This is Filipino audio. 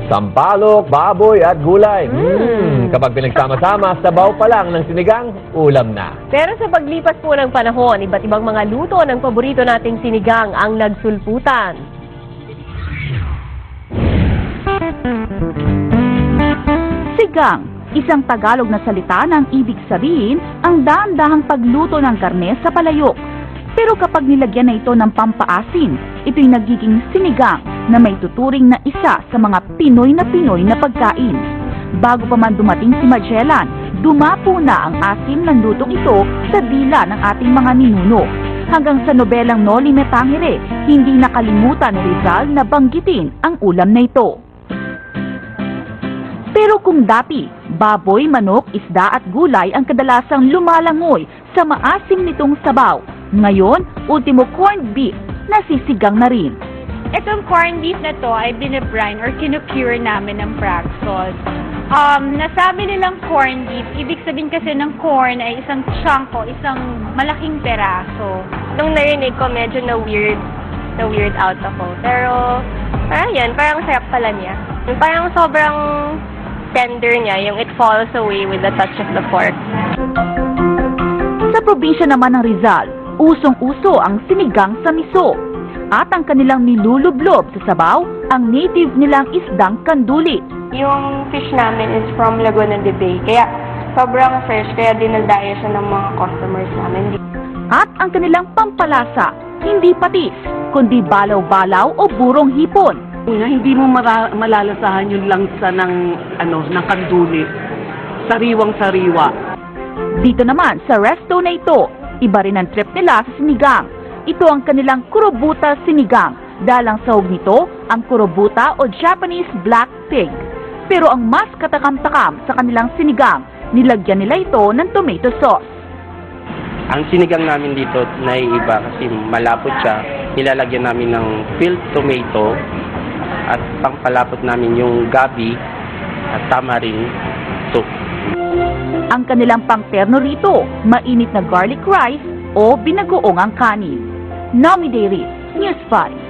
Sampalok, baboy at gulay. Kapag pinagsama-sama, sabaw pa lang ng sinigang, ulam na. Pero sa paglipas po ng panahon, iba't ibang mga luto ng paborito nating sinigang ang nagsulputan. Sigang, isang Tagalog na salita ng ibig sabihin ang daan-dahang pagluto ng karne sa palayok. Pero kapag nilagyan na ito ng pampaasim, ito'y nagiging sinigang na may tuturing na isa sa mga Pinoy na pagkain. Bago pa man dumating si Magellan, dumapo na ang asim ng lutong ito sa dila ng ating mga ninuno. Hanggang sa nobelang Noli Me Tangere, hindi nakalimutan ni Rizal na banggitin ang ulam na ito. Pero kung dati, baboy, manok, isda at gulay ang kadalasang lumalangoy sa maasim nitong sabaw, ngayon, ultimo corned beef na sisigang na rin. Itong corned beef na to ay binibrine or kinukure namin ng Praxol. Nasabi nilang corned beef, ibig sabihin kasi ng corn ay isang chunk o isang malaking peraso. Nung narinig ko, medyo na-weird out ako. Pero, parang sarap pala niya. Parang sobrang tender niya, yung it falls away with the touch of the pork. Sa probinsya naman ng Rizal, usong-uso ang sinigang sa miso. At ang kanilang nilulublob sa sabaw, ang native nilang isdang kanduli. Yung fish namin is from Laguna de Bay, kaya sobrang fresh, kaya dinaldaya siya ng mga customers namin. At ang kanilang pampalasa, hindi patis, kundi balaw-balaw o burong hipon. Hindi mo malalasahan yung langsa ng kanduli. Sariwang-sariwa. Dito naman sa resto na ito, iba rin ang trip nila sa sinigang. Ito ang kanilang kurobuta sinigang. Dalang sahog nito ang kurobuta o Japanese black pig. Pero ang mas katakam-takam sa kanilang sinigang, nilagyan nila ito ng tomato sauce. Ang sinigang namin dito naiiba kasi malapot siya. Nilalagyan namin ng filled tomato at pangpalapot namin yung gabi at tamarind soup. Ang kanilang pangterno rito, mainit na garlic rice o binagoong ang kanin. Nomi Dairy, News 5.